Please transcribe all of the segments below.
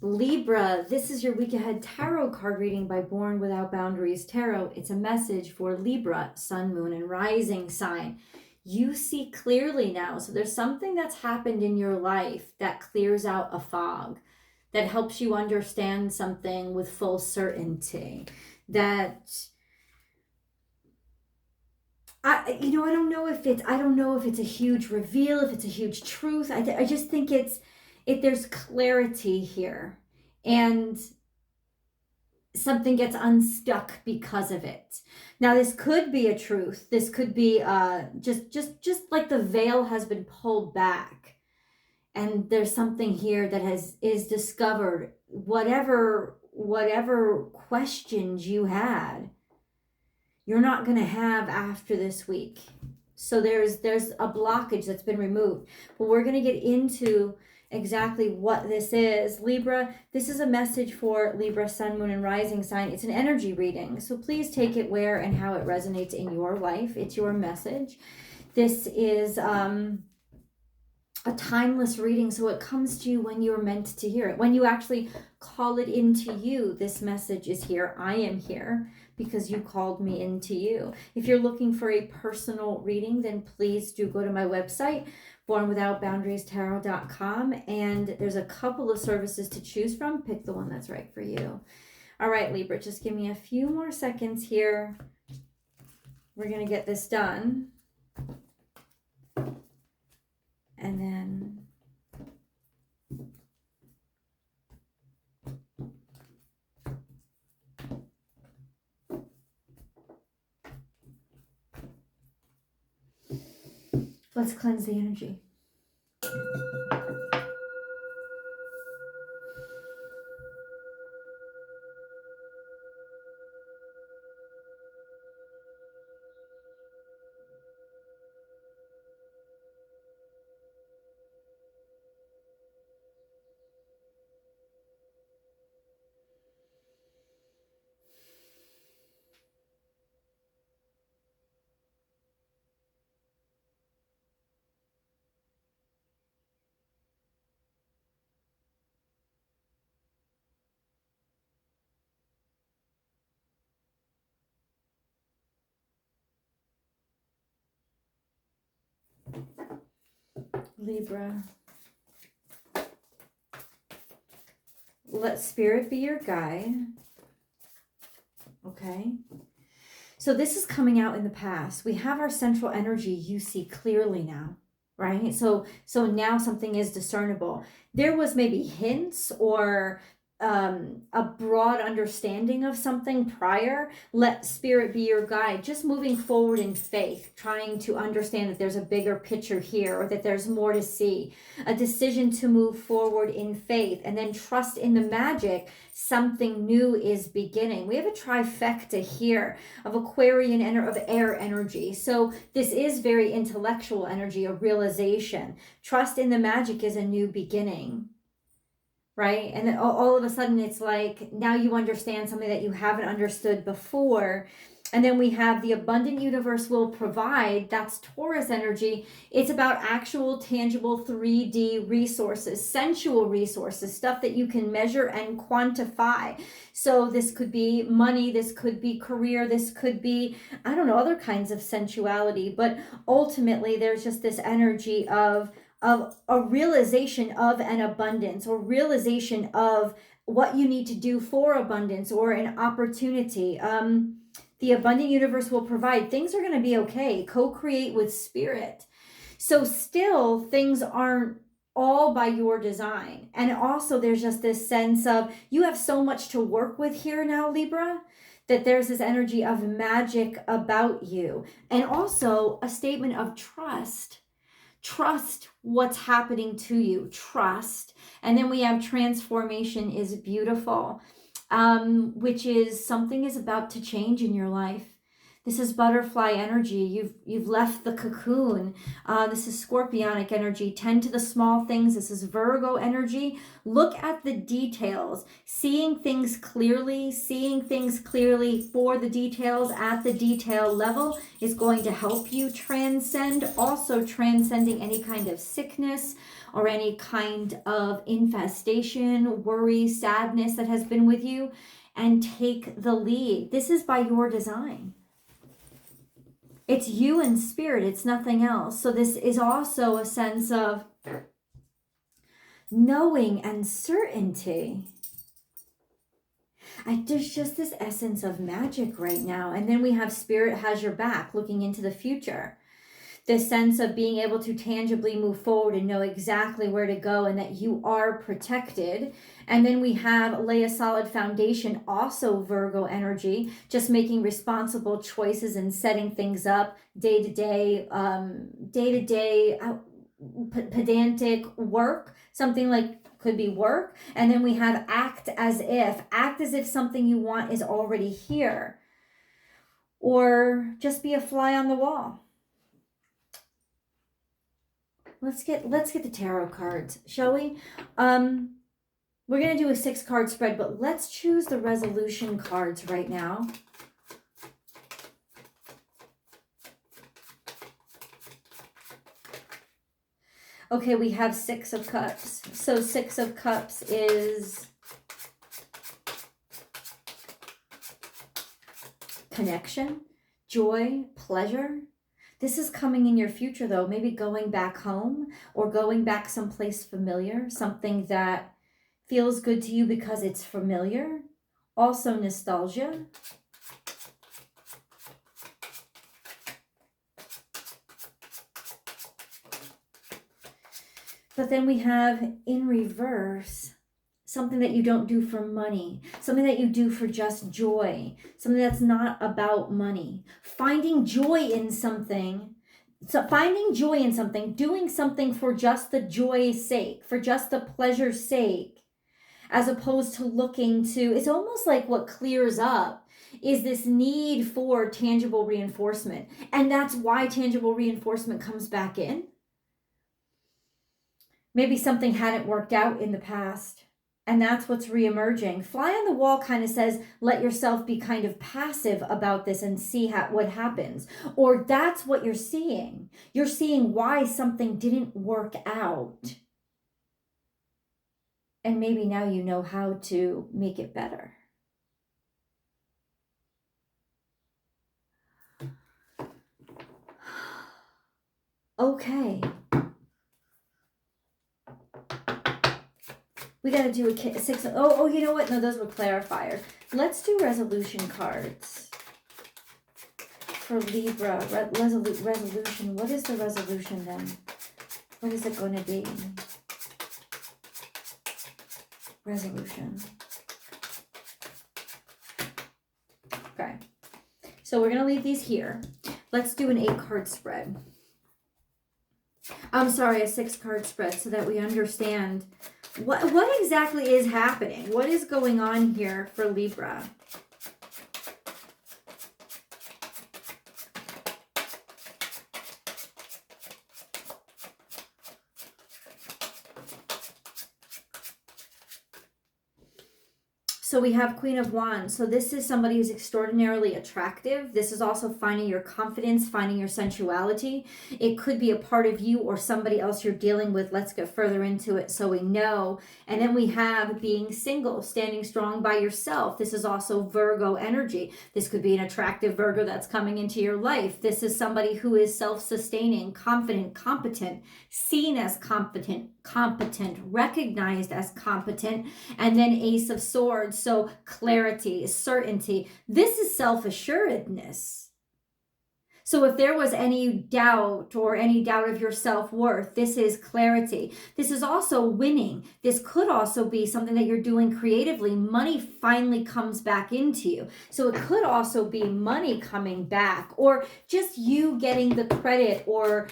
Libra, this is your week ahead tarot card reading by Born Without Boundaries Tarot. It's a message for Libra, sun, moon, and rising sign. You see clearly now. So there's something that's happened in your life that clears out a fog, that helps you understand something with full certainty. I don't know if it's a huge reveal, if it's a huge truth. I just think there's clarity here, and something gets unstuck because of it. Now, this could be a truth. This could be just like the veil has been pulled back, and there's something here that is discovered. Whatever questions you had, you're not going to have after this week. So there's a blockage that's been removed. But we're going to get into exactly what this is. Libra, this is a message for Libra, sun, moon, and rising sign. It's an energy reading. So please take it where and how it resonates in your life. It's your message. This is a timeless reading, so it comes to you when you're meant to hear it. When you actually call it into you, this message is here. I am here because you called me into you. If you're looking for a personal reading, then please do go to my website, bornwithoutboundariestarot.com, and there's a couple of services to choose from. Pick the one that's right for you. All right, Libra, just give me a few more seconds here. We're going to get this done. And then let's cleanse the energy. Libra, let spirit be your guide. Okay. So this is coming out in the past. We have our central energy you see clearly now, right? So now something is discernible. There was maybe hints or a broad understanding of something prior. Let spirit be your guide, just moving forward in faith, trying to understand that there's a bigger picture here, or that there's more to see, a decision to move forward in faith, and then trust in the magic. Something new is beginning. We have a trifecta here of Aquarian and of air energy. So this is very intellectual energy, a realization. Trust in the magic is a new beginning. Right? And then all of a sudden it's like now you understand something that you haven't understood before. And then we have the abundant universe will provide. That's Taurus energy. It's about actual, tangible 3D resources, sensual resources, stuff that you can measure and quantify. So this could be money, this could be career, this could be, I don't know, other kinds of sensuality. But ultimately there's just this energy of a realization of an abundance, or realization of what you need to do for abundance or an opportunity. The abundant universe will provide. Things are going to be okay. Co-create with spirit. So still things aren't all by your design. And also there's just this sense of you have so much to work with here now, Libra, that there's this energy of magic about you. And also a statement of trust. Trust what's happening to you. Trust. And then we have transformation is beautiful, which is something is about to change in your life. This is butterfly energy. You've left the cocoon. This is scorpionic energy. Tend to the small things. This is Virgo energy. Look at the details. Seeing things clearly for the details at the detail level is going to help you transcend. Also transcending any kind of sickness. or any kind of infestation, worry, sadness that has been with you, and take the lead. This is by your design. It's you in spirit. It's nothing else. So this is also a sense of knowing and certainty. There's just this essence of magic right now. And then we have spirit has your back, looking into the future. This sense of being able to tangibly move forward and know exactly where to go and that you are protected. And then we have lay a solid foundation, also Virgo energy, just making responsible choices and setting things up day to day, pedantic work, something like could be work. And then we have act as if something you want is already here, or just be a fly on the wall. Let's get the tarot cards, shall we? We're going to do a 6-card spread, but let's choose the resolution cards right now. Okay, we have 6 of Cups. So 6 of Cups is connection, joy, pleasure. This is coming in your future, though. Maybe going back home or going back someplace familiar, something that feels good to you because it's familiar. Also nostalgia. But then we have in reverse, something that you don't do for money, something that you do for just joy, something that's not about money. Finding joy in something, doing something for just the joy's sake, for just the pleasure's sake, as opposed to looking to, it's almost like what clears up is this need for tangible reinforcement. And that's why tangible reinforcement comes back in. Maybe something hadn't worked out in the past, and that's what's reemerging. Fly on the wall kind of says, let yourself be kind of passive about this and see what happens. Or that's what you're seeing. You're seeing why something didn't work out. And maybe now you know how to make it better. Okay. We got to do a 6. Oh, you know what? No, those were clarifiers. Let's do resolution cards for Libra. Resolution. What is the resolution then? What is it going to be? Resolution. Okay. So we're going to leave these here. Let's do an 8-card spread. I'm sorry, a 6-card spread so that we understand what exactly is happening. What is going on here for Libra? So we have Queen of Wands. So this is somebody who's extraordinarily attractive. This is also finding your confidence, finding your sensuality. It could be a part of you or somebody else you're dealing with. Let's get further into it so we know. And then we have being single, standing strong by yourself. This is also Virgo energy. This could be an attractive Virgo that's coming into your life. This is somebody who is self-sustaining, confident, competent, seen as competent, recognized as competent. And then Ace of Swords. So clarity, certainty. This is self-assuredness. So if there was any doubt or any doubt of your self-worth, this is clarity. This is also winning. This could also be something that you're doing creatively. Money finally comes back into you. So it could also be money coming back, or just you getting the credit, or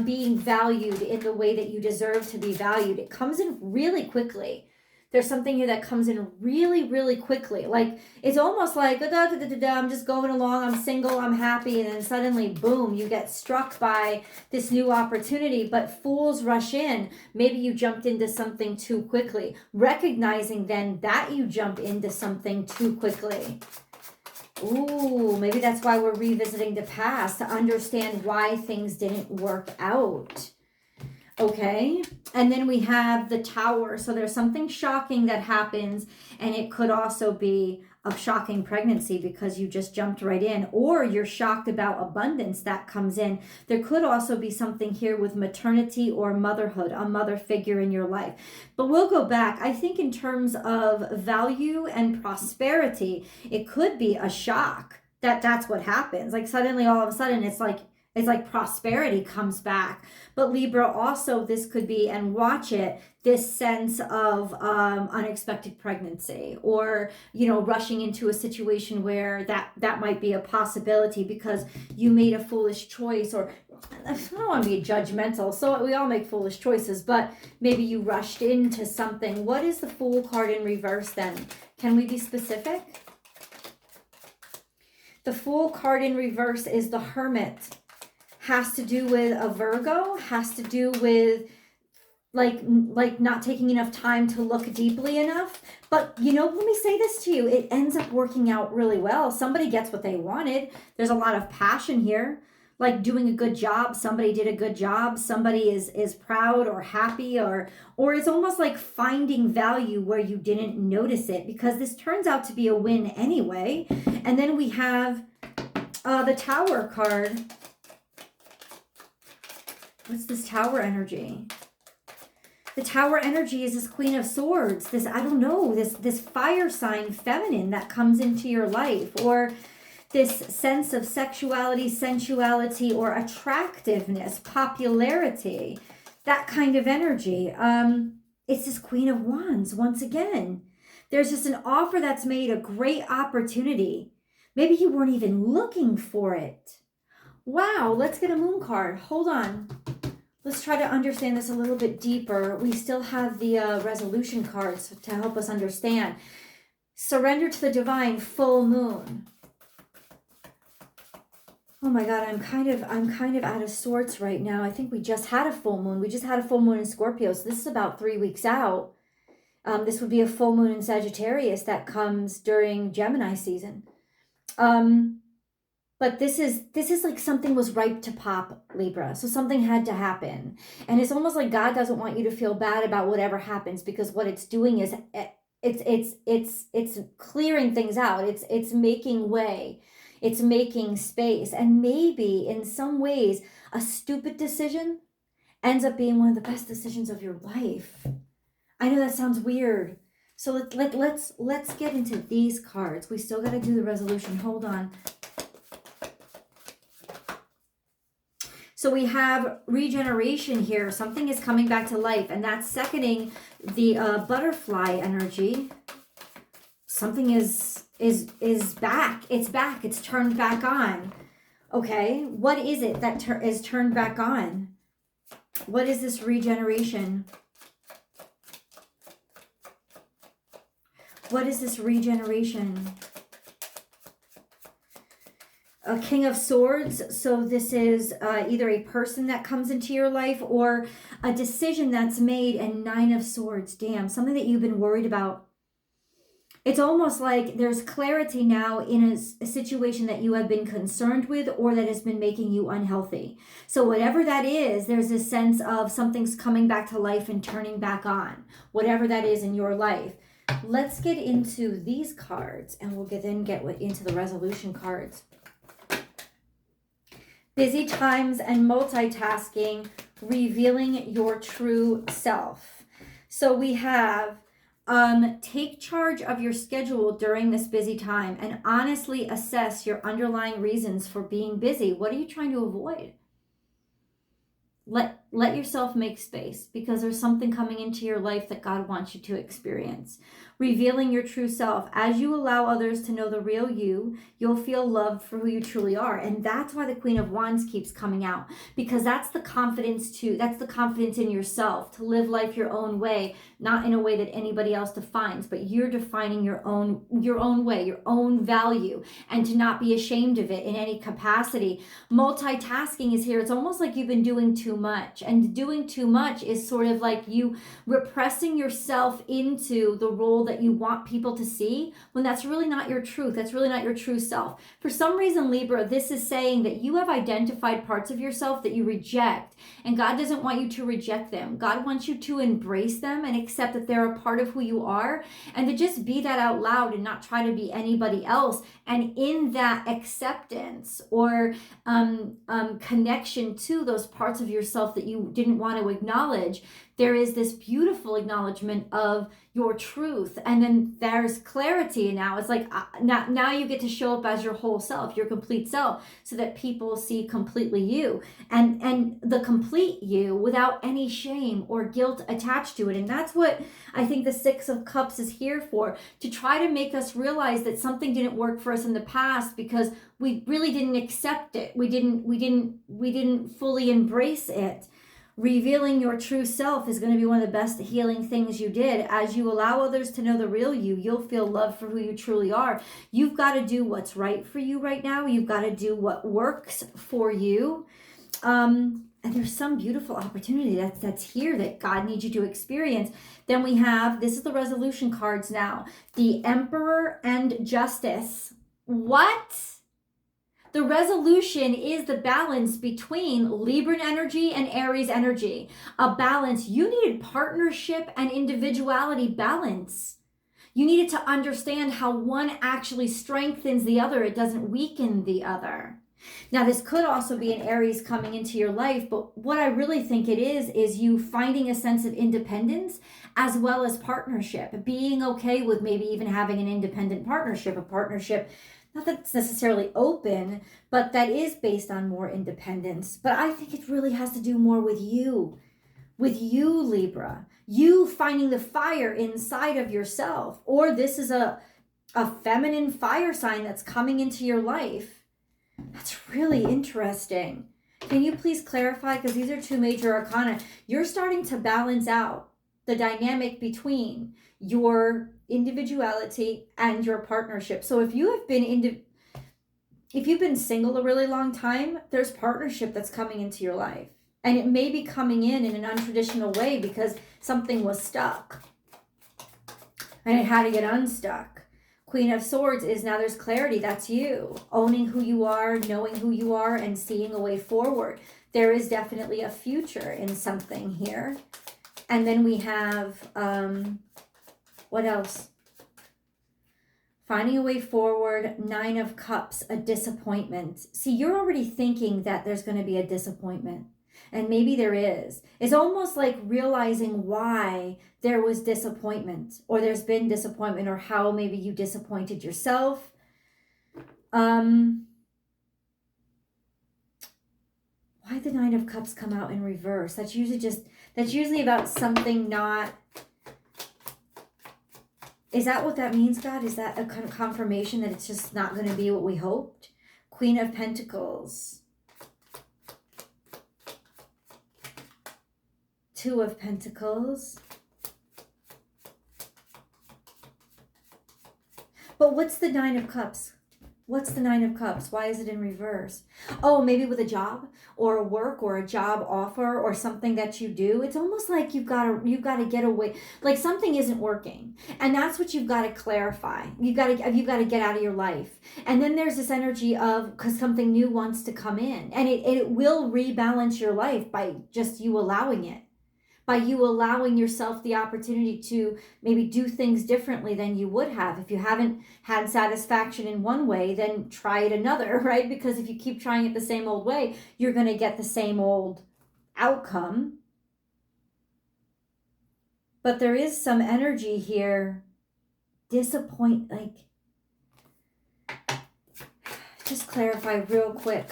being valued in the way that you deserve to be valued. It comes in really quickly. There's something here that comes in really, really quickly. Like, it's almost like, I'm just going along, I'm single, I'm happy, and then suddenly, boom, you get struck by this new opportunity. But fools rush in. Maybe you jumped into something too quickly. Recognizing then that you jump into something too quickly. Ooh, maybe that's why we're revisiting the past, to understand why things didn't work out. Okay. And then we have the Tower. So there's something shocking that happens, and it could also be a shocking pregnancy because you just jumped right in, or you're shocked about abundance that comes in. There could also be something here with maternity or motherhood, a mother figure in your life. But we'll go back. I think in terms of value and prosperity, it could be a shock that's what happens. Like suddenly, all of a sudden, it's like prosperity comes back. But Libra also, this could be, and watch it, this sense of unexpected pregnancy, or, rushing into a situation where that might be a possibility because you made a foolish choice, or I don't want to be judgmental. So we all make foolish choices, but maybe you rushed into something. What is the Fool card in reverse then? Can we be specific? The Fool card in reverse is the Hermit. Has to do with a Virgo, has to do with like not taking enough time to look deeply enough. But let me say this to you, it ends up working out really well. Somebody gets what they wanted. There's a lot of passion here, like doing a good job. Somebody did a good job. Somebody is proud or happy, or it's almost like finding value where you didn't notice it, because this turns out to be a win anyway. And then we have the Tower card. What's this Tower energy? The Tower energy is this Queen of Swords. This, I don't know, this fire sign feminine that comes into your life, or this sense of sexuality, sensuality, or attractiveness, popularity, that kind of energy. It's this Queen of Wands once again. There's just an offer that's made, a great opportunity. Maybe you weren't even looking for it. Wow, let's get a Moon card. Hold on. Let's try to understand this a little bit deeper. We still have the resolution cards to help us understand. Surrender to the divine, full moon. Oh my God, I'm kind of out of sorts right now. I think we just had a full moon. We just had a full moon in Scorpio, so this is about 3 weeks out. This would be a full moon in Sagittarius that comes during Gemini season. But this is like something was ripe to pop, Libra. So something had to happen. And it's almost like God doesn't want you to feel bad about whatever happens, because what it's doing is it's clearing things out. It's making way. It's making space. And maybe in some ways a stupid decision ends up being one of the best decisions of your life. I know that sounds weird. So let's get into these cards. We still got to do the resolution. Hold on. So we have regeneration here. Something is coming back to life, and that's seconding the butterfly energy. Something is back. It's back. It's turned back on. Okay, what is it that is turned back on? What is this regeneration? What is this regeneration? A King of Swords. So this is either a person that comes into your life or a decision that's made. And Nine of Swords. Damn, something that you've been worried about. It's almost like there's clarity now in a situation that you have been concerned with, or that has been making you unhealthy. So whatever that is, there's a sense of something's coming back to life and turning back on. Whatever that is in your life. Let's get into these cards, and we'll then get into the resolution cards. Busy times and multitasking, revealing your true self. So we have take charge of your schedule during this busy time and honestly assess your underlying reasons for being busy. What are you trying to avoid? Let yourself make space, because there's something coming into your life that God wants you to experience. Revealing your true self. As you allow others to know the real you, you'll feel loved for who you truly are. And that's why the Queen of Wands keeps coming out, because that's the confidence that's the confidence in yourself to live life your own way, not in a way that anybody else defines, but you're defining your own way, your own value, and to not be ashamed of it in any capacity. Multitasking is here. It's almost like you've been doing too much. much. And doing too much is sort of like you repressing yourself into the role that you want people to see, when that's really not your truth. That's really not your true self. For some reason, Libra, this is saying that you have identified parts of yourself that you reject, and God doesn't want you to reject them. God wants you to embrace them and accept that they're a part of who you are, and to just be that out loud and not try to be anybody else. And in that acceptance or connection to those parts of yourself that you didn't want to acknowledge, there is this beautiful acknowledgement of your truth. And then there's clarity. Now it's like, now you get to show up as your whole self, your complete self, so that people see completely you, and the complete you without any shame or guilt attached to it. And that's what I think the Six of Cups is here for, to try to make us realize that something didn't work for us in the past because we really didn't accept it. We didn't fully embrace it. Revealing your true self is going to be one of the best healing things you did. As you allow others to know the real you, you'll feel love for who you truly are. You've got to do what's right for you right now. You've got to do what works for you. And there's some beautiful opportunity that's here that God needs you to experience. Then we have, this is the resolution cards now, the Emperor and Justice. What? The resolution is the balance between Libran energy and Aries energy. A balance. You needed partnership and individuality balance. You needed to understand how one actually strengthens the other. It doesn't weaken the other. Now, this could also be an Aries coming into your life, but what I really think it is you finding a sense of independence as well as partnership. Being okay with maybe even having an independent partnership, a partnership not that it's necessarily open, but that is based on more independence. But I think it really has to do more with you, Libra. You finding the fire inside of yourself. Or this is a feminine fire sign that's coming into your life. That's really interesting. Can you please clarify? Because these are two major arcana. You're starting to balance out the dynamic between your individuality and your partnership. So if you have been if you've been single a really long time, there's partnership that's coming into your life, and it may be coming in an untraditional way because something was stuck and it had to get unstuck. Queen of Swords is now there's clarity. That's you owning who you are, knowing who you are, and seeing a way forward. There is definitely a future in something here. And then we have what else? Finding a way forward, Nine of Cups, a disappointment. See, you're already thinking that there's going to be a disappointment. And maybe there is. It's almost like realizing why there was disappointment, or there's been disappointment, or how maybe you disappointed yourself. Why did the Nine of Cups come out in reverse? That's usually about something not. Is that what that means, God? Is that a kind of confirmation that it's just not going to be what we hoped? Queen of Pentacles. Two of Pentacles. But what's the Nine of Cups? What's the Nine of Cups? Why is it in reverse? Oh, maybe with a job or a work or a job offer or something that you do. It's almost like you've got to get away. Like something isn't working. And that's what you've got to clarify. You've got to get out of your life. And then there's this energy of, because something new wants to come in. And it will rebalance your life by just you allowing it. By you allowing yourself the opportunity to maybe do things differently than you would have. If you haven't had satisfaction in one way, then try it another, right? Because if you keep trying it the same old way, you're going to get the same old outcome. But there is some energy here. Just clarify real quick.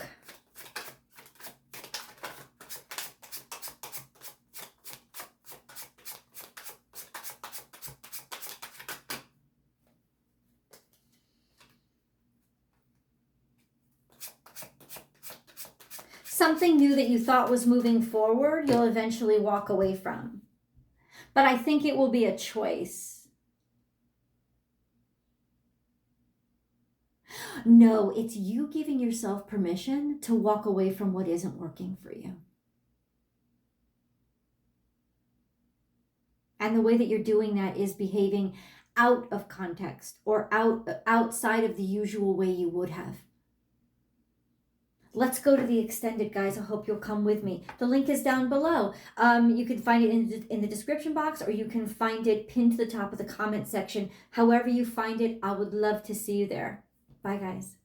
Something new that you thought was moving forward, you'll eventually walk away from. But I think it will be a choice. No, it's you giving yourself permission to walk away from what isn't working for you. And the way that you're doing that is behaving out of context or outside of the usual way you would have. Let's go to the extended, guys. I hope you'll come with me. The link is down below. You can find it in the description box, or you can find it pinned to the top of the comment section. However you find it, I would love to see you there. Bye, guys.